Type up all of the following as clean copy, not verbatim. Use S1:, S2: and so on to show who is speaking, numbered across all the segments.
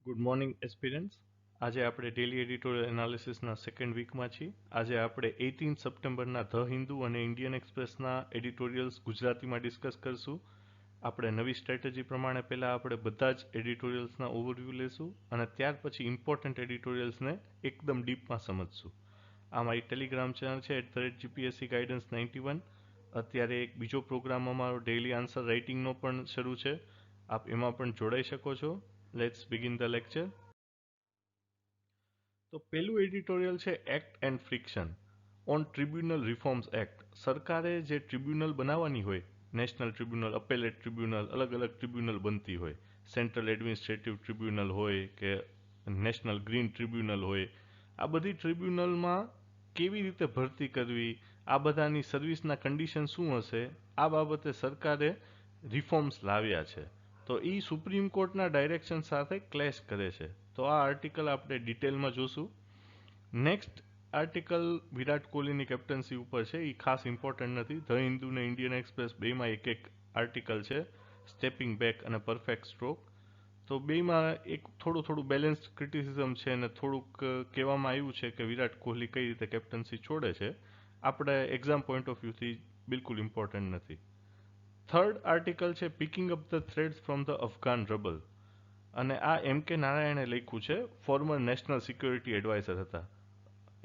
S1: Good morning aspirants. આજે આપણે daily editorial એનાલિસિસના second વીકમાં છીએ. આજે આપણે 18 સપ્ટેમ્બરના ધ હિન્દુ અને ઇન્ડિયન એક્સપ્રેસના એડિટોરિયલ્સ ગુજરાતીમાં ડિસ્કસ કરશું. આપણે નવી સ્ટ્રેટેજી પ્રમાણે પહેલાં આપણે બધા જ એડિટોરિયલ્સના ઓવરવ્યૂ લેશું અને ત્યાર પછી ઇમ્પોર્ટન્ટ એડિટોરિયલ્સને એકદમ ડીપમાં સમજશું. આ મારી ટેલિગ્રામ ચેનલ છે @GPSC ગાઈડન્સ 91. અત્યારે એક બીજો પ્રોગ્રામ અમારો ડેઇલી આન્સર રાઇટિંગનો પણ શરૂ છે. આપ એમાં પણ જોડાઈ શકો છો. Let's begin the lecture. તો પહેલું એડિટોરિયલ છે act and friction on tribunal reforms act. સરકારે જે ટ્રિબ્યુનલ બનાવવાની હોય, નેશનલ ટ્રિબ્યુનલ, અપેલેટ ટ્રિબ્યુનલ, અલગ અલગ ટ્રિબ્યુનલ બનતી હોય, સેન્ટ્રલ એડમિનિસ્ટ્રેટિવ ટ્રિબ્યુનલ હોય કે નેશનલ ગ્રીન ટ્રિબ્યુનલ હોય, આ બધી ટ્રિબ્યુનલમાં કેવી રીતે ભરતી કરવી, આ બધાની સર્વિસના કન્ડિશન શું હશે, આ બાબતે સરકારે રિફોર્મ્સ લાવ્યા છે. તો એ સુપ્રીમ કોર્ટના ડાયરેક્શન સાથે ક્લેશ કરે છે. તો આ આર્ટિકલ આપણે ડિટેલમાં જોશું. નેક્સ્ટ આર્ટિકલ વિરાટ કોહલીની કેપ્ટન્સી ઉપર છે. એ ખાસ ઇમ્પોર્ટન્ટ નથી. ધ હિન્દુ ને ઇન્ડિયન એક્સપ્રેસ બેમાં એક એક આર્ટિકલ છે, સ્ટેપિંગ બેક અને પરફેક્ટ સ્ટ્રોક. તો બેમાં એક થોડું બેલેન્સ્ડ ક્રિટિસિઝમ છે અને થોડુંક કહેવામાં આવ્યું છે કે વિરાટ કોહલી કઈ રીતે કેપ્ટન્સી છોડે છે. આપણે એક્ઝામ પોઈન્ટ ઓફ વ્યૂથી બિલકુલ ઇમ્પોર્ટન્ટ નથી. થર્ડ આર્ટિકલ છે picking up the threads from the Afghan rubble, અને આ M.K. નારાયણે લખ્યું છે. ફોર્મર નેશનલ સિક્યોરિટી એડવાઇઝર હતા,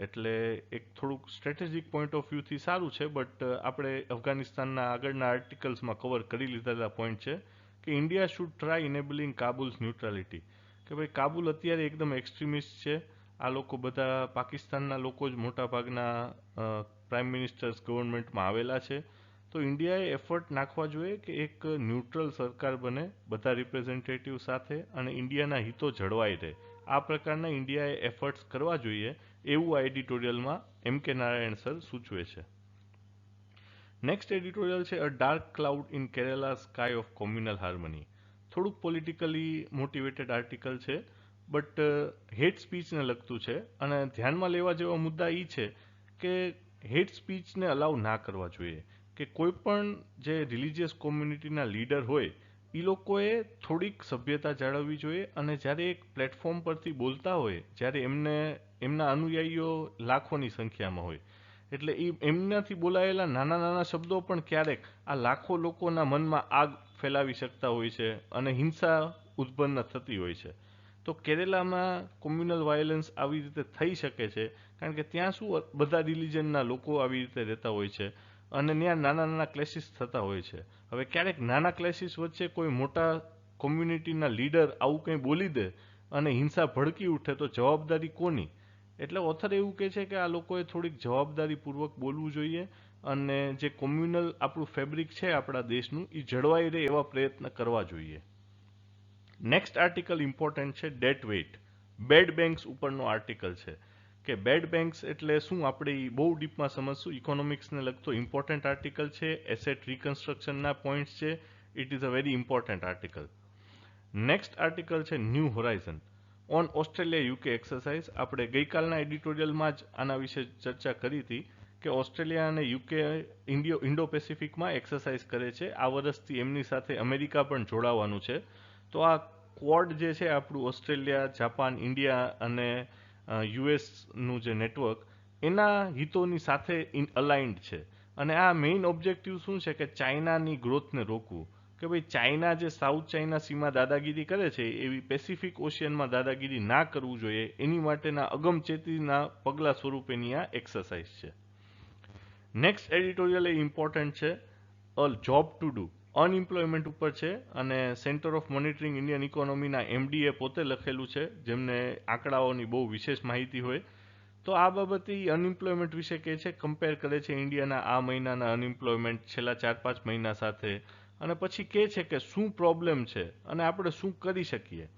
S1: એટલે એક થોડુંક સ્ટ્રેટેજિક પોઈન્ટ ઓફ વ્યૂથી સારું છે. બટ આપણે અફઘાનિસ્તાનના આગળના આર્ટિકલ્સમાં કવર કરી લીધેલા પોઈન્ટ છે કે ઇન્ડિયા શુડ ટ્રાય ઇનેબલિંગ કાબુલ્સ ન્યુટ્રાલિટી, કે ભાઈ કાબુલ અત્યારે એકદમ એક્સ્ટ્રીમિસ્ટ છે. આ લોકો બધા પાકિસ્તાનના લોકો જ મોટા ભાગના પ્રાઇમ મિનિસ્ટર્સ ગવર્મેન્ટમાં આવેલા છે. તો ઇન્ડિયાએ એફર્ટ નાખવા જોઈએ કે એક ન્યુટ્રલ સરકાર બને બધા રિપ્રેઝેન્ટેટિવ સાથે અને ઇન્ડિયાના હિતો જળવાઈ રહે. આ પ્રકારના ઇન્ડિયાએ એફર્ટ્સ કરવા જોઈએ એવું આ એડિટોરિયલમાં M.K. નારાયણ સર સૂચવે છે. નેક્સ્ટ એડિટોરિયલ છે a dark cloud in Kerala sky of communal harmony. થોડુંક પોલિટિકલી મોટિવેટેડ આર્ટિકલ છે, બટ હેટ સ્પીચને લગતું છે અને ધ્યાનમાં લેવા જેવા મુદ્દા એ છે કે હેટ સ્પીચને અલાઉ ના કરવા જોઈએ. કે કોઈ પણ જે રિલિજિયસ કોમ્યુનિટીના લીડર હોય એ લોકોએ થોડીક સભ્યતા જાળવવી જોઈએ અને જ્યારે એક પ્લેટફોર્મ પરથી બોલતા હોય, જ્યારે એમના અનુયાયીઓ લાખોની સંખ્યામાં હોય, એટલે એ એમનાથી બોલાયેલા નાના નાના શબ્દો પણ ક્યારેક આ લાખો લોકોના મનમાં આગ ફેલાવી શકતા હોય છે અને હિંસા ઉત્પન્ન થતી હોય છે. તો કેરેલામાં કોમ્યુનલ વાયોલન્સ આવી રીતે થઈ શકે છે કારણ કે ત્યાં શું બધા રિલિજનના લોકો આવી રીતે રહેતા હોય છે અને ત્યાં નાના નાના ક્લેસીસ થતા હોય છે. હવે ક્યારેક નાના ક્લેસીસ વચ્ચે કોઈ મોટા કોમ્યુનિટીના લીડર આવું કંઈ બોલી દે અને હિંસા ભડકી ઉઠે તો જવાબદારી કોની? એટલે ઓથર એવું કહે છે કે આ લોકોએ થોડીક જવાબદારીપૂર્વક બોલવું જોઈએ અને જે કોમ્યુનલ આપણું ફેબ્રિક છે આપણા દેશનું એ જળવાઈ રહે એવા પ્રયત્ન કરવા જોઈએ. નેક્સ્ટ આર્ટિકલ ઇમ્પોર્ટન્ટ છે ડેટ વેઇટ. બેડ બેંક્સ ઉપરનો આર્ટિકલ છે કે બેડ બેંક્સ એટલે શું, આપણે બહુ ડીપમાં સમજશું. ઇકોનોમિક્સને લગતો ઇમ્પોર્ટન્ટ આર્ટિકલ છે, એસેટ રિકન્સ્ટ્રક્શનના પોઈન્ટ્સ છે. It is a very important article. Next article છે new horizon on Australia UK exercise. આપણે ગઈકાલના એડિટોરિયલમાં જ આના વિશે ચર્ચા કરી હતી કે ઓસ્ટ્રેલિયા અને યુકે ઇન્ડો પેસિફિકમાં એક્સરસાઇઝ કરે છે. આ વર્ષથી એમની સાથે અમેરિકા પણ જોડાવાનું છે. તો આ ક્વોડ જે છે આપણું ઓસ્ટ્રેલિયા, જાપાન, ઇન્ડિયા અને યુએસનું જે નેટવર્ક એના હિતોની સાથે અલાઇન્ડ છે. અને આ મેઇન ઓબ્જેક્ટિવ શું છે કે ચાઇનાની ગ્રોથને રોકવું. કે ભાઈ ચાઇના જે સાઉથ ચાઇના સીમાં દાદાગીરી કરે છે એવી પેસિફિક ઓશિયનમાં દાદાગીરી ના કરવું જોઈએ, એની માટેના અગમચેતીના પગલા સ્વરૂપેની આ એક્સરસાઇઝ છે. નેક્સ્ટ એડિટોરિયલ એ ઇમ્પોર્ટન્ટ છે a job to do. Unemployment ઉપર છે અને સેન્ટર ઓફ મોનિટરિંગ ઇન્ડિયન ઇકોનોમીના MD પોતે લખેલું છે, જેમને આંકડાઓની બહુ વિશેષ માહિતી હોય. તો આ બાબતે અનએમ્પ્લોયમેન્ટ વિશે કહે છે, કમ્પેર કરે છે ઇન્ડિયાના આ મહિનાના અનએમ્પ્લોયમેન્ટ છેલ્લા 4-5 મહિના સાથે, અને પછી કહે છે કે શું પ્રોબ્લેમ છે અને આપણે શું કરી શકીએ.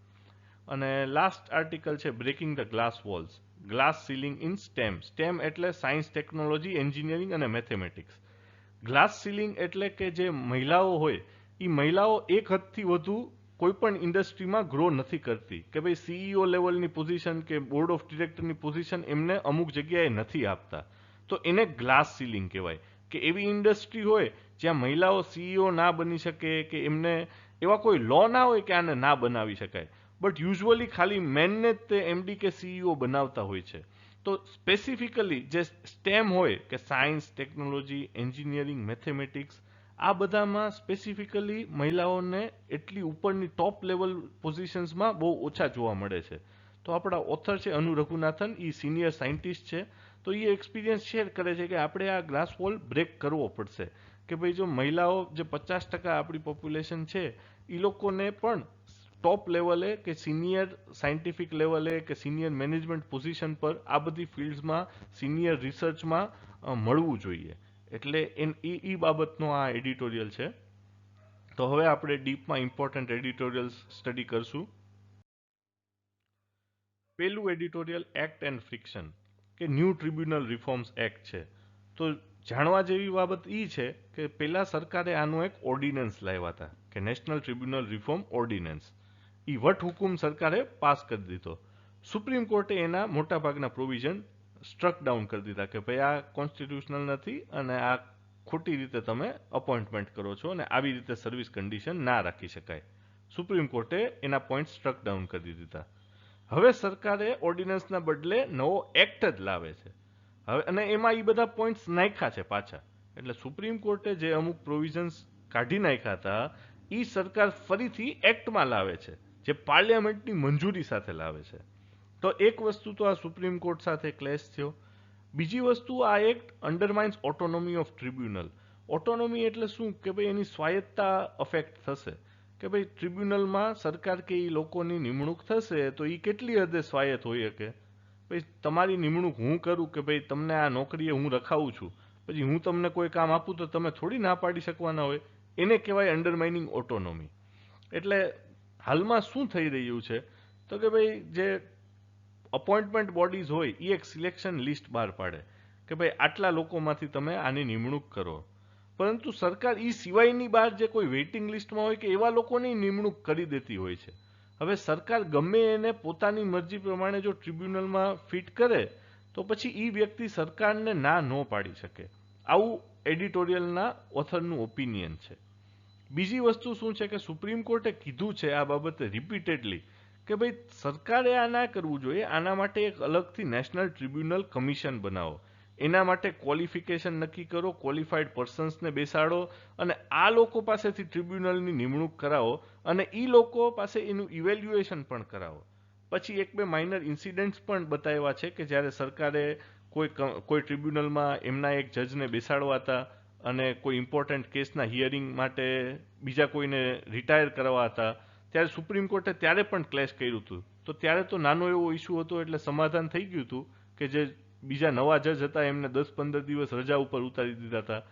S1: અને લાસ્ટ આર્ટિકલ છે breaking the glass walls. Glass ceiling in STEM. STEM એટલે સાયન્સ, ટેકનોલોજી, એન્જિનિયરિંગ અને મેથેમેટિક્સ. ગ્લાસ સીલિંગ એટલે કે જે મહિલાઓ હોય એ મહિલાઓ એક હદથી વધુ કોઈ પણ ઇન્ડસ્ટ્રીમાં ગ્રો નથી કરતી. કે ભાઈ CEO લેવલની પોઝિશન કે બોર્ડ ઓફ ડિરેક્ટરની પોઝિશન એમને અમુક જગ્યાએ નથી આપતા, તો એને ગ્લાસ સીલિંગ કહેવાય. કે એવી ઇન્ડસ્ટ્રી હોય જ્યાં મહિલાઓ CEO ના બની શકે, કે એમને એવા કોઈ લો ના હોય કે આને ના બનાવી શકાય, બટ યુઝ્યુઅલી ખાલી મેનને જ તે એમડી કે સીઈઓ બનાવતા હોય છે. તો સ્પેસિફિકલી જે સ્ટેમ હોય કે સાયન્સ, ટેકનોલોજી, એન્જિનિયરિંગ, મેથેમેટિક્સ, આ બધામાં સ્પેસિફિકલી મહિલાઓને એટલી ઉપરની ટોપ લેવલ પોઝિશન્સમાં બહુ ઓછા જોવા મળે છે. તો આપણા ઓથર છે અનુ રઘુનાથન, એ સિનિયર સાયન્ટિસ્ટ છે. તો એ એક્સપિરિયન્સ શેર કરે છે કે આપણે આ ગ્લાસ વોલ બ્રેક કરવો પડશે કે ભાઈ જો મહિલાઓ જે 50% આપણી પોપ્યુલેશન છે એ લોકોને પણ ટોપ લેવલે કે સિનિયર સાયન્ટિફિક લેવલે કે સિનિયર મેનેજમેન્ટ પોઝિશન પર આ બધી ફિલ્ડ્સમાં સિનિયર રિસર્ચમાં મળવું જોઈએ. એટલે એ બાબતનો આ એડિટોરિયલ છે. તો હવે આપણે ડીપમાં ઇમ્પોર્ટન્ટ એડિટોરિયલ્સ સ્ટડી કરશું. પેલું એડિટોરિયલ એક્ટ એન્ડ ફ્રિક્શન કે ન્યૂ ટ્રિબ્યુનલ રિફોર્મ્સ એક્ટ છે. તો જાણવા જેવી બાબત એ છે કે પહેલા સરકારે આનો એક ઓર્ડિનન્સ લાવ્યા હતા કે નેશનલ ટ્રિબ્યુનલ રિફોર્મ ઓર્ડિનન્સ. એ વટહુકુમ સરકારે પાસ કરી દીધો. સુપ્રીમ કોર્ટે એના મોટાભાગના પ્રોવિઝન સ્ટ્રક ડાઉન કરી દીધા કે ભાઈ આ કોન્સ્ટિટ્યુશનલ નથી અને આ ખોટી રીતે તમે અપોઇન્ટમેન્ટ કરો છો અને આવી રીતે સર્વિસ કન્ડિશન ના રાખી શકાય. સુપ્રીમ કોર્ટે એના પોઈન્ટ સ્ટ્રક ડાઉન કરી દીધા. હવે સરકારે ઓર્ડિનન્સના બદલે નવો એક્ટ જ લાવે છે. હવે અને એમાં એ બધા પોઈન્ટ્સ નાખ્યા છે પાછા. એટલે સુપ્રીમ કોર્ટે જે અમુક પ્રોવિઝન્સ કાઢી નાખ્યા હતા એ સરકાર ફરીથી એક્ટમાં લાવે છે, જે પાર્લિયામેન્ટની મંજૂરી સાથે લાવે છે. તો એક વસ્તુ તો આ સુપ્રીમ કોર્ટ સાથે ક્લેશ થયો. બીજી વસ્તુ, આ act undermines autonomy of tribunal. Autonomy એટલે શું કે ભાઈ એની સ્વાયત્તતા અફેક્ટ થશે કે ભાઈ ટ્રિબ્યુનલમાં સરકાર કે એ લોકોની નિમણૂક થશે તો એ કેટલી હદે સ્વાયત્ત હોઈ શકે. ભાઈ તમારી નિમણૂક હું કરું કે ભાઈ તમને આ નોકરીએ હું રખાવું છું, પછી હું તમને કોઈ કામ આપું તો તમે થોડી ના પાડી શકવાના હોય. એને કહેવાય અંડરમાઇનિંગ ઓટોનોમી. એટલે હાલમાં શું થઈ રહ્યું છે તો કે ભાઈ જે અપોઇન્ટમેન્ટ બોડીઝ હોય એ એક સિલેક્શન લિસ્ટ બહાર પાડે કે ભાઈ આટલા લોકોમાંથી તમે આની નિમણૂક કરો, પરંતુ સરકાર એ સિવાયની બહાર જે કોઈ વેઇટિંગ લિસ્ટમાં હોય કે એવા લોકોની નિમણૂક કરી દેતી હોય છે. હવે સરકાર ગમે એને પોતાની મરજી પ્રમાણે જો ટ્રિબ્યુનલમાં ફિટ કરે તો પછી એ વ્યક્તિ સરકારને ના ન પાડી શકે. આવું એડિટોરિયલના ઓથરનું ઓપિનિયન છે. બીજી વસ્તુ શું છે કે સુપ્રીમ કોર્ટે કીધું છે આ બાબતે રિપીટેડલી કે ભાઈ સરકારે આ ના કરવું જોઈએ, આના માટે એક અલગથી નેશનલ ટ્રિબ્યુનલ કમિશન બનાવો, એના માટે ક્વોલિફિકેશન નક્કી કરો, ક્વોલિફાઈડ પર્સન્સને બેસાડો અને આ લોકો પાસેથી ટ્રિબ્યુનલની નિમણૂક કરાવો અને એ લોકો પાસે એનું ઇવેલ્યુએશન પણ કરાવો. પછી એક બે માઇનર ઇન્સિડન્ટ્સ પણ બતાવ્યા છે કે જ્યારે સરકારે કોઈ ટ્રિબ્યુનલમાં એમના એક જજને બેસાડવા હતા અને કોઈ ઇમ્પોર્ટન્ટ કેસના હિયરિંગ માટે બીજા કોઈને રિટાયર કરવા હતા, ત્યારે સુપ્રીમ કોર્ટે ત્યારે પણ ક્લેશ કર્યું હતું. તો ત્યારે તો નાનો એવો ઇસ્યુ હતો એટલે સમાધાન થઈ ગયું હતું કે જે બીજા નવા જજ હતા એમને 10-15 દિવસ રજા ઉપર ઉતારી દીધા હતા.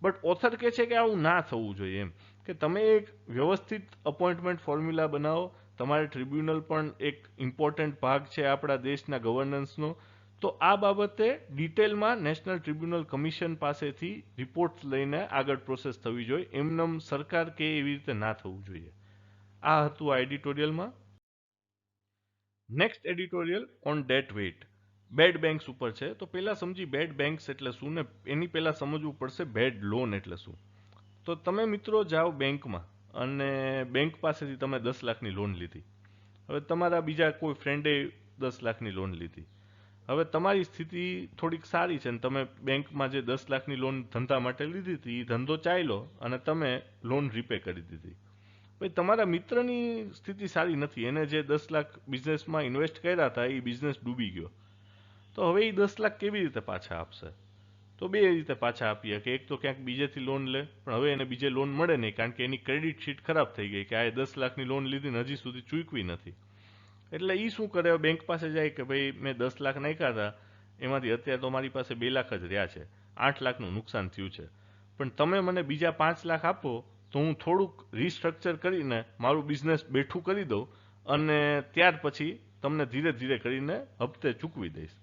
S1: બટ ઓથર કહે છે કે આવું ના થવું જોઈએ એમ, કે તમે એક વ્યવસ્થિત અપોઇન્ટમેન્ટ ફોર્મ્યુલા બનાવો. તમારે ટ્રિબ્યુનલ પણ એક ઇમ્પોર્ટન્ટ ભાગ છે આપણા દેશના ગવર્નન્સનો. તો આ બાબતે ડિટેલમાં નેશનલ ટ્રિબ્યુનલ કમિશન પાસેથી રિપોર્ટ્સ લઈને આગળ પ્રોસેસ થવી જોઈએ. એમનેમ સરકાર કે એવી રીતે ના થવું જોઈએ. આ હતું આ એડિટોરિયલમાં. Next editorial on debt wait, bad banks ઉપર છે. તો પહેલા સમજી બેડ બેંક્સ એટલે શું ને એની પહેલા સમજવું પડશે બેડ લોન એટલે શું. તો તમે મિત્રો જાઓ બેંકમાં અને બેંક પાસેથી તમે 10 લાખની લોન લીધી. હવે તમારા બીજા કોઈ ફ્રેન્ડે 10 લાખની લોન લીધી. હવે તમારી સ્થિતિ થોડીક સારી છે અને તમે બેંકમાં જે 10 લાખની લોન ધંધા માટે લીધી હતી એ ધંધો ચાલ્યો અને તમે લોન રીપે કરી દીધી. ભાઈ તમારા મિત્રની સ્થિતિ સારી નથી, એને જે 10 લાખ બિઝનેસમાં ઇન્વેસ્ટ કર્યા હતા એ બિઝનેસ ડૂબી ગયો. તો હવે એ 10 લાખ કેવી રીતે પાછા આપશે? તો બે રીતે પાછા આપીએ કે એક તો ક્યાંક બીજેથી લોન લે, પણ હવે એને બીજે લોન મળે નહીં કારણ કે એની ક્રેડિટ શીટ ખરાબ થઈ ગઈ કે આ 10 લાખની લોન લીધી ને હજી સુધી ચૂકવી નથી. એટલે એ શું કરે, બેંક પાસે જાય કે ભાઈ મેં 10 લાખ નાખ્યા હતા એમાંથી અત્યારે તો મારી પાસે 2 લાખ જ રહ્યા છે, 8 લાખનું નુકસાન થયું છે, પણ તમે મને બીજા 5 લાખ આપો તો હું થોડુંક રિસ્ટ્રક્ચર કરીને મારું બિઝનેસ બેઠું કરી દઉં અને ત્યાર પછી તમને ધીરે ધીરે કરીને હપ્તે ચૂકવી દઈશ.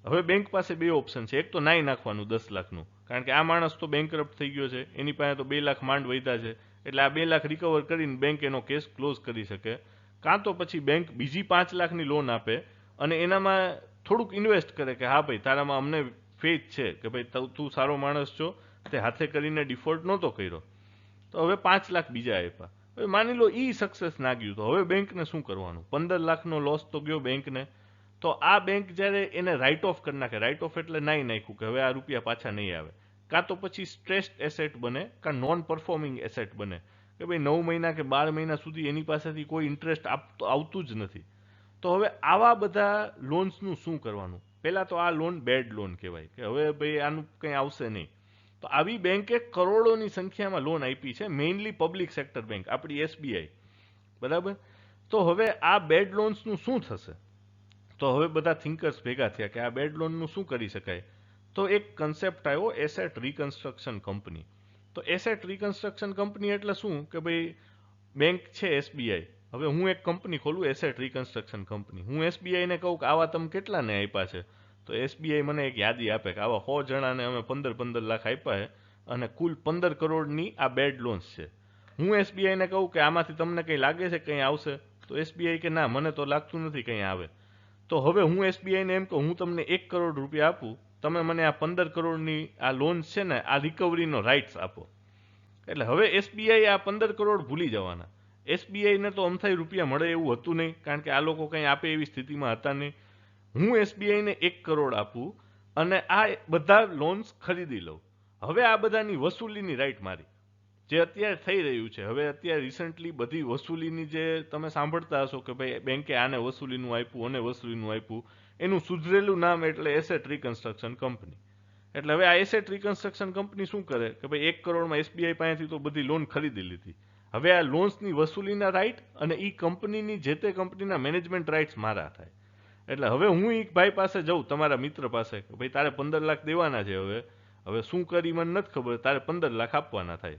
S1: હવે બેંક પાસે બે ઓપ્શન છે. એક તો નાઈ નાખવાનું 10 લાખનું, કારણ કે આ માણસ તો બેંકરપ્ટ થઈ ગયો છે, એની પાસે તો 2 લાખ માંડ વધ્યા છે, એટલે આ 2 લાખ રિકવર કરીને બેંક એનો કેસ ક્લોઝ કરી શકે. કાં તો પછી બેંક બીજી 5 લાખની લોન આપે અને એનામાં થોડુંક ઇન્વેસ્ટ કરે કે હા ભાઈ તારામાં અમને ફેથ છે કે ભાઈ તું સારો માણસ છો, તે હાથે કરીને ડિફોલ્ટ નહોતો કર્યો, તો હવે 5 લાખ બીજા આપ્યા. હવે માની લો ઈ સક્સેસ ના ગયું તો હવે બેંકને શું કરવાનું? 15 લાખનો લોસ તો ગયો બેંકને. તો આ બેંક જ્યારે એને રાઇટ ઓફ કરી નાખે, રાઇટ ઓફ એટલે નાઈ નાખ્યું કે હવે આ રૂપિયા પાછા નહીં આવે, કાં તો પછી સ્ટ્રેસ્ડ એસેટ બને, કાં નોન પરફોર્મિંગ એસેટ બને કે ભાઈ 9 મહિના કે 12 મહિના સુધી એની પાસેથી કોઈ ઇન્ટરેસ્ટ આવતું જ નથી. તો હવે આવા બધા લોન્સનું શું કરવાનું? પહેલા તો આ લોન બેડ લોન કહેવાય કે હવે ભાઈ આનું કંઈ આવશે નહીં. તો આવી બેંકે કરોડોની સંખ્યામાં લોન આપી છે, મેઇનલી પબ્લિક સેક્ટર બેંક, આપણી એસબીઆઈ, બરાબર. તો હવે આ બેડ લોન્સનું શું થશે? તો હવે બધા થિંકર્સ ભેગા થયા કે આ બેડ લોનનું શું કરી શકાય. તો એક કન્સેપ્ટ આવ્યો એસેટ રિકન્સ્ટ્રક્શન કંપની. તો એસેટ રિકન્સ્ટ્રક્શન કંપની એટલે શું કે ભાઈ બેંક છે એસબીઆઈ, હવે હું એક કંપની ખોલું એસેટ રિકન્સ્ટ્રક્શન કંપની, હું એસબીઆઈને કહું કે આવા તમે કેટલાને આપ્યા છે, તો એસબીઆઈ મને એક યાદી આપે કે આવા 100 જણાને અમે 15 લાખ આપ્યા છે અને કુલ 15 કરોડની આ બેડ લોન્સ છે. હું એસબીઆઈને કહું કે આમાંથી તમને કંઈ લાગે છે કંઈ આવશે, તો એસબીઆઈ કે ના મને તો લાગતું નથી કંઈ આવે. તો હવે હું એસબીઆઈને એમ કહું હું તમને 1 કરોડ રૂપિયા આપું, તમે મને આ 15 કરોડની આ લોન્સ છે ને આ રિકવરીનો રાઇટ્સ આપો. એટલે હવે એસબીઆઈ આ 15 કરોડ ભૂલી જવાના. એસબીઆઈને તો અમથાઈ રૂપિયા મળે એવું હતું નહીં, કારણ કે આ લોકો કંઈ આપે એવી સ્થિતિમાં હતા નહીં. હું એસબીઆઈને 1 કરોડ આપું અને આ બધા લોન્સ ખરીદી લઉં. હવે આ બધાની વસૂલીની રાઇટ મારી, જે અત્યારે થઈ રહ્યું છે. હવે અત્યારે રિસન્ટલી બધી વસૂલીની જે તમે સાંભળતા હશો કે ભાઈ બેંકે આને વસૂલીનું આપ્યું અને વસૂલીનું આપ્યું, એનું સુધરેલું નામ એટલે એસેટ રિકન્સ્ટ્રક્શન કંપની. એટલે હવે આ એસેટ રિકન્સ્ટ્રક્શન કંપની શું કરે કે ભાઈ 1 કરોડમાં એસબીઆઈ પાસેથી તો બધી લોન ખરીદી લીધી, હવે આ લોન્સની વસૂલીના રાઇટ અને એ કંપનીની જે તે કંપનીના મેનેજમેન્ટ રાઇટ્સ મારા થાય. એટલે હવે હું એક ભાઈ પાસે જાઉં, તમારા મિત્ર પાસે, કે ભાઈ તારે 15 લાખ દેવાના છે, હવે શું કરી મને નથી ખબર, તારે 15 લાખ આપવાના થાય.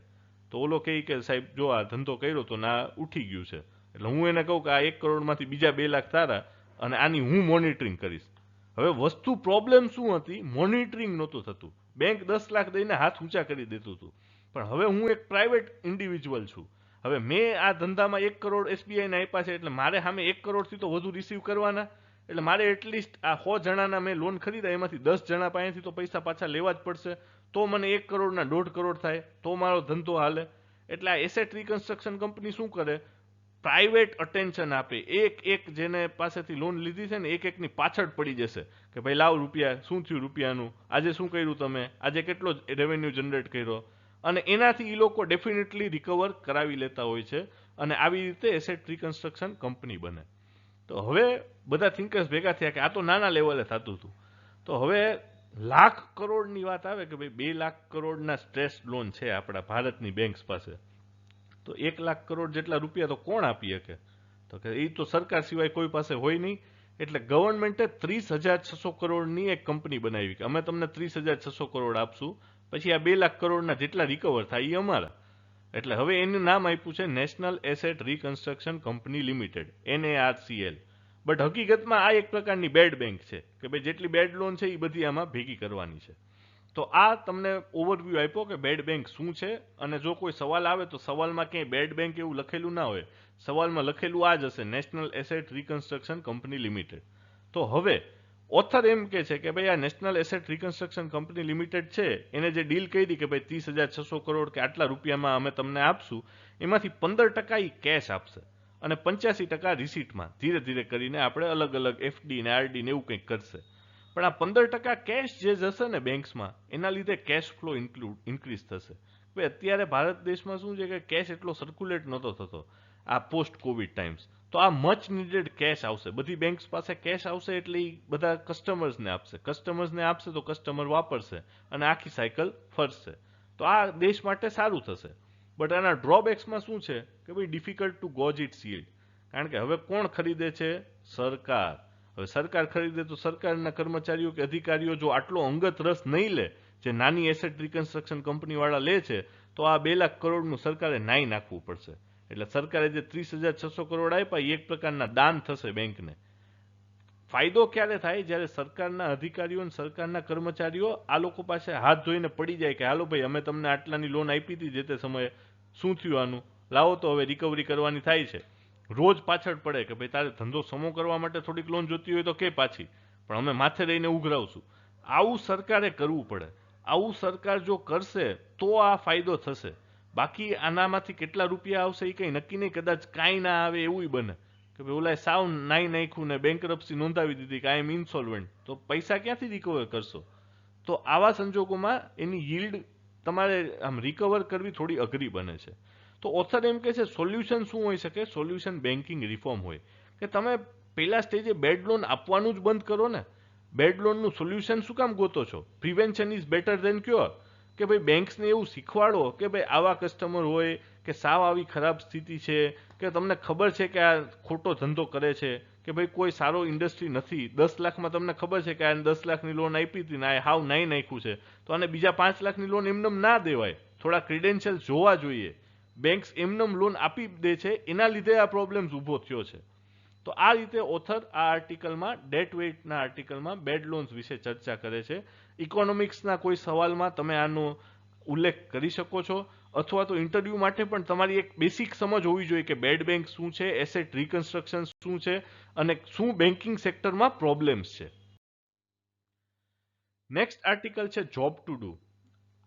S1: તો ઓલો કહે કે સાહેબ જો આ ધંધો કર્યો તો ના ઉઠી ગયું છે, એટલે હું એને કહું કે આ 1 કરોડમાંથી બીજા 2 લાખ તારા અને આની હું મોનિટરિંગ કરીશ. હવે વસ્તુ પ્રોબ્લેમ શું હતી? મોનિટરિંગ નહોતું થતું. બેંક 10 લાખ દઈને હાથ ઊંચા કરી દેતું હતું, પણ હવે હું એક પ્રાઇવેટ ઇન્ડિવિજ્યુઅલ છું. હવે મેં આ ધંધામાં 1 કરોડ એસબીઆઈને આપ્યા છે, એટલે મારે સામે 1 કરોડથી તો વધુ રિસીવ કરવાના. એટલે મારે એટલીસ્ટ આ 100 જણાના મેં લોન ખરીદા એમાંથી 10 જણા પાસેથી તો પૈસા પાછા લેવા જ પડશે, તો મને 1 કરોડના 1.5 કરોડ થાય, તો મારો ધંધો હાલે. એટલે આ એસેટ રિકન્સ્ટ્રક્શન કંપની શું કરે? પ્રાઇવેટ અટેન્શન આપે. એક જેને પાસેથી લોન લીધી છે ને એકની પાછળ પડી જશે કે ભાઈ લાવ રૂપિયા, શું થયું રૂપિયાનું, આજે શું કર્યું તમે, આજે કેટલો રેવન્યુ જનરેટ કર્યો, અને એનાથી એ લોકો ડેફિનેટલી રિકવર કરાવી લેતા હોય છે, અને આવી રીતે એસેટ રિકન્સ્ટ્રક્શન કંપની બને. તો હવે બધા થિંકર્સ ભેગા થયા કે આ તો નાના લેવલે થતું હતું. તો હવે લાખ કરોડની વાત આવે કે ભાઈ 2 લાખ કરોડના સ્ટ્રેસ લોન છે આપણા ભારતની બેંક્સ પાસે, તો 1 લાખ કરોડ જેટલા રૂપિયા તો કોણ આપી શકે? તો કે એ તો સરકાર સિવાય કોઈ પાસે હોય નહીં. એટલે ગવર્મેન્ટે 30,600 કરોડની એક કંપની બનાવી કે અમે તમને 30,600 કરોડ આપશું, પછી આ 2 લાખ કરોડના જેટલા રિકવર થાય એ અમારા. એટલે હવે એનું નામ આપ્યું છે national asset reconstruction company limited, NARCL. But હકીકતમાં આ એક પ્રકારની બેડ બેંક છે કે ભાઈ જેટલી બેડ લોન છે એ બધી આમાં ભેગી કરવાની છે. તો આ તમને ઓવરવ્યૂ આપ્યો કે બેડ બેંક શું છે, અને જો કોઈ સવાલ આવે તો સવાલમાં ક્યાંય બેડ બેંક એવું લખેલું ના હોય, સવાલમાં લખેલું આ જ હશે, national asset reconstruction company limited. તો હવે ઓથર એમ કે છે કે ભાઈ આ national asset reconstruction company limited છે એને જે ડીલ કરી કે ભાઈ 30,600 કરોડ કે આટલા રૂપિયામાં અમે તમને આપશું, એમાંથી 15% એ કેશ આપશે અને 85% રિસીટમાં ધીરે ધીરે કરીને આપણે અલગ અલગ એફડી ને આરડી ને એવું કંઈક કરશે. પણ આ 15% કેશ જે જશે ને બેંક્સમાં, એના લીધે કેશ ફ્લો ઇન્ક્રીઝ થશે. ભાઈ અત્યારે ભારત દેશમાં શું છે કે કેશ એટલો સર્ક્યુલેટ નહોતો થતો આ પોસ્ટ કોવિડ ટાઈમ્સ, તો આ મચ નીડેડ કેશ આવશે. બધી બેંક્સ પાસે કેશ આવશે એટલે એ બધા કસ્ટમર્સને આપશે તો કસ્ટમર વાપરશે અને આખી સાયકલ ફરશે. તો આ દેશ માટે સારું થશે. બટ આના ડ્રોબેક્સમાં શું છે કે ભાઈ ડિફિકલ્ટ ટુ ગોજ ઇટ સીલ્ડ, કારણ કે હવે કોણ ખરીદે છે? સરકાર. હવે સરકાર ખરીદે તો સરકારના કર્મચારીઓ કે અધિકારીઓ જો આટલો અંગત રસ નહીં લે જે નાની એસેટ રિકન્સ્ટ્રક્શન કંપનીવાળા લે છે, તો આ 2 લાખ કરોડનું સરકારે નાઈ નાખવું પડશે. એટલે સરકારે જે 30,600 કરોડ આપ્યા એ એક પ્રકારના દાન થશે બેંકને. ફાયદો ક્યારે થાય? જ્યારે સરકારના અધિકારીઓ અને સરકારના કર્મચારીઓ આ લોકો પાસે હાથ ધોઈને પડી જાય કે હાલો ભાઈ અમે તમને આટલાની લોન આપી હતી જે તે સમયે, શું થયું આનું, લાવો તો હવે રિકવરી કરવાની થાય છે. રોજ પાછળ પડે કે ભાઈ તારે ધંધો સમો કરવા માટે થોડીક લોન જોતી હોય તો કે પાછી, પણ અમે માથે રહીને ઉઘરાવશું. આવું સરકારે કરવું પડે. આવું સરકાર જો કરશે તો આ ફાયદો થશે. બાકી આનામાંથી કેટલા રૂપિયા આવશે એ કંઈ નક્કી નહીં, કદાચ કાંઈ ના આવે એવું બને કે ભાઈ ઓલા સાવ નાઈ નાખ્યું ને બેંકરપ્સી નોંધાવી દીધી કે આઈ એમ ઇન્સોલ્વન્ટ, તો પૈસા ક્યાંથી રિકવર કરશો? તો આવા સંજોગોમાં એની yieldતમારે આમ રિકવર કરવી થોડી અઘરી બને છે. તો ઓથર એમ કહે છે સોલ્યુશન શું હોઈ શકે? સોલ્યુશન બેન્કિંગ રિફોર્મ હોય કે તમે પહેલા સ્ટેજે બેડ લોન આપવાનું જ બંધ કરો ને. બેડ લોનનું સોલ્યુશન શું કામ ગોતો છો? Prevention is better than cure. કે ભાઈ બેંક્સને એવું શીખવાડો કે ભાઈ આવા કસ્ટમર હોય કે સાવ આવી ખરાબ સ્થિતિ છે કે તમને ખબર છે કે આ ખોટો ધંધો કરે છે કે ભાઈ કોઈ સારો ઇન્ડસ્ટ્રી નથી, 10 લાખમાં તમને ખબર છે કે આ 10 લાખની લોન આપી હતી ને આ હાવ નાઈ નાખ્યું છે, તો આને બીજા 5 લાખની લોન એમનેમ ના દેવાય, થોડા ક્રેડેન્શિયલ જોવા જોઈએ. બેંક્સ એમનેમ લોન આપી દે છે, એના લીધે આ પ્રોબ્લેમ્સ ઊભો થયો છે. તો આ રીતે ઓથર આ આર્ટિકલમાં ડેટ વેઇટના આર્ટિકલમાં બેડ લોન્સ વિશે ચર્ચા કરે છે. ઇકોનોમિક્સના કોઈ સવાલમાં તમે આનો ઉલ્લેખ કરી શકો છો, અથવા તો ઇન્ટરવ્યૂ માટે પણ તમારી એક બેસિક સમજ હોવી જોઈએ કે બેડ બેંક શું છે, એસેટ રિકન્સ્ટ્રક્શન શું છે અને શું બેન્કિંગ સેક્ટરમાં પ્રોબ્લેમ્સ છે. નેક્સ્ટ આર્ટિકલ છે જોબ ટુ ડુ.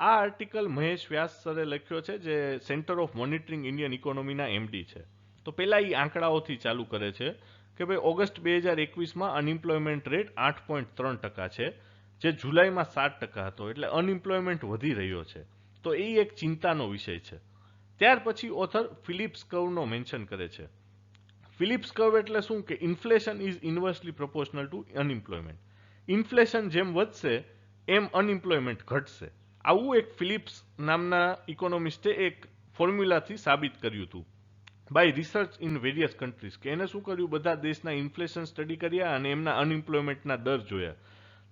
S1: આ આર્ટિકલ મહેશ વ્યાસ સરે લખ્યો છે, જે સેન્ટર ઓફ મોનિટરિંગ ઇન્ડિયન ઇકોનોમીના એમડી છે. તો પહેલા એ આંકડાઓથી ચાલુ કરે છે કે ભાઈ ઓગસ્ટ 2021માં અનએમ્પ્લોયમેન્ટ રેટ 8.3% છે, જે જુલાઈમાં 7% હતો, એટલે અનએમ્પ્લોયમેન્ટ વધી રહ્યો છે. તો એ એક ચિંતાનો વિષય છે. ત્યાર પછી ઓથર ફિલિપ્સ કર્વનો મેન્શન કરે છે. ફિલિપ્સ કર્વ એટલે શું કે inflation is inversely proportional to unemployment. Inflation જેમ વધશે એમ અનએમ્પ્લોયમેન્ટ ઘટશે. આવું એક ફિલિપ્સ નામના ઇકોનોમિસ્ટે એક ફોર્મ્યુલાથી સાબિત કર્યું હતું by research in various countries. કે એને શું કર્યું, બધા દેશના ઇન્ફ્લેશન સ્ટડી કર્યા અને એમના અનએમ્પ્લોયમેન્ટના દર જોયા.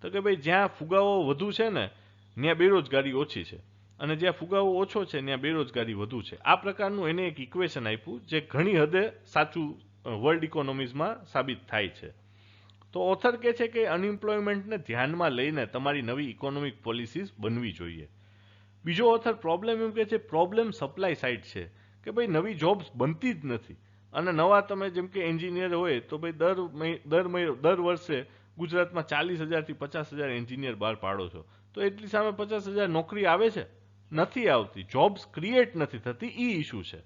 S1: તો કે ભાઈ જ્યાં ફુગાવો વધુ છે ને ત્યાં બેરોજગારી ઓછી છે, અને જ્યાં ફુગાવો ઓછો છે ત્યાં બેરોજગારી વધુ છે. આ પ્રકારનું એને એક ઇક્વેશન આપ્યું, જે ઘણી હદે સાચું વર્લ્ડ ઇકોનોમીઝમાં સાબિત થાય છે. તો ઓથર કહે છે કે અનએમ્પ્લોયમેન્ટને ધ્યાનમાં લઈને તમારી નવી ઇકોનોમિક પોલિસીઝ બનવી જોઈએ. બીજો ઓથર પ્રોબ્લેમ એમ કહે છે પ્રોબ્લેમ સપ્લાય સાઇડ છે, કે ભાઈ નવી જોબ્સ બનતી જ નથી. અને નવા તમે જેમ કે એન્જિનિયર હોય તો ભાઈ દર વર્ષે ગુજરાતમાં 40,000 થી 50,000 એન્જિનિયર બહાર પાડો છો, તો એટલી સામે 50,000 નોકરી આવે છે? નથી આવતી. જોબ્સ ક્રિએટ નથી થતી, એ ઇશ્યુ છે.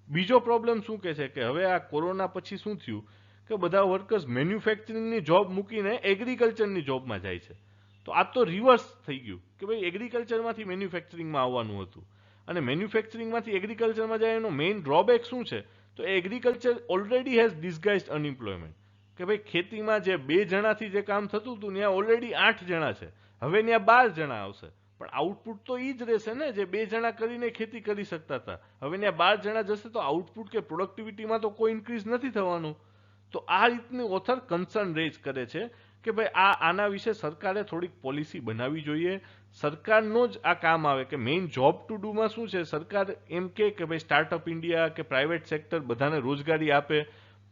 S1: બીજો પ્રોબ્લેમ શું કહે છે કે હવે આ કોરોના પછી શું થયું કે બધા વર્કર્સ મેન્યુફેક્ચરિંગની જોબ મૂકીને એગ્રીકલ્ચરની જોબમાં જાય છે. તો આ તો રિવર્સ થઈ ગયું કે ભાઈ એગ્રીકલ્ચરમાંથી મેન્યુફેક્ચરિંગમાં આવવાનું હતું, અને મેન્યુફેક્ચરિંગમાંથી એગ્રીકલ્ચરમાં જાય એનો મેઇન ડ્રોબેક શું છે? તો એગ્રીકલ્ચર ઓલરેડી હેઝ ડિસગાઇઝડ અનએમ્પ્લોયમેન્ટ. કે ભાઈ ખેતીમાં જે 2 જણાથી જે કામ થતું હતું ત્યાં ઓલરેડી 8 જણા છે, હવે ત્યાં 12 જણા આવશે, પણ આઉટપુટ તો એ જ રહેશે ને, જે 2 જણા કરીને ખેતી કરી શકતા હતા. હવે ત્યાં 12 જણા જશે તો આઉટપુટ કે પ્રોડક્ટિવિટીમાં તો કોઈ ઇન્ક્રીઝ નથી થવાનું. તો આ રીતની ઓથર કન્સર્ન રેઝ કરે છે કે ભાઈ આના વિશે સરકારે થોડીક પોલિસી બનાવવી જોઈએ. સરકારનો જ આ કામ આવે કે મેઇન જોબ ટુ ડુમાં શું છે, સરકાર એમ કે ભાઈ સ્ટાર્ટઅપ ઇન્ડિયા કે પ્રાઇવેટ સેક્ટર બધાને રોજગારી આપે,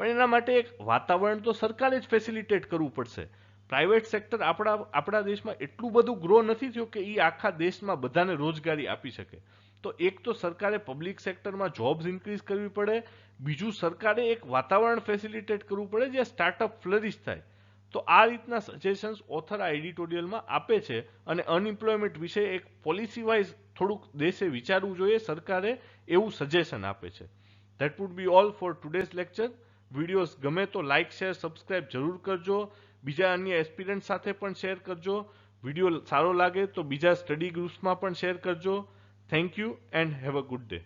S1: પણ એના માટે એક વાતાવરણ તો સરકારે જ ફેસિલિટેટ કરવું પડશે. પ્રાઇવેટ સેક્ટર આપણા દેશમાં એટલું બધું ગ્રો નથી થયું કે એ આખા દેશમાં બધાને રોજગારી આપી શકે. તો એક તો સરકારે પબ્લિક સેક્ટરમાં જોબ્સ ઇન્ક્રીઝ કરવી પડે, બીજું સરકારે એક વાતાવરણ ફેસિલિટેટ કરવું પડે જ્યાં સ્ટાર્ટઅપ ફ્લરિશ થાય. તો આ રીતના સજેશન્સ ઓથર આ એડિટોરિયલમાં આપે છે, અને અનએમ્પ્લોયમેન્ટ વિશે એક પોલિસી વાઇઝ થોડુંક દેશે વિચારવું જોઈએ, સરકારે એવું સજેશન આપે છે. That would be all four today's lecture. Videos ગમે તો લાઇક શેર સબસ્ક્રાઇબ જરૂર કરજો. બીજા અન્ય એસ્પિરન્ટ સાથે પણ શેર કરજો. વિડીયો સારો લાગે તો બીજા સ્ટડી ગ્રુપ્સમાં પણ શેર કરજો. Thank you and have a good day.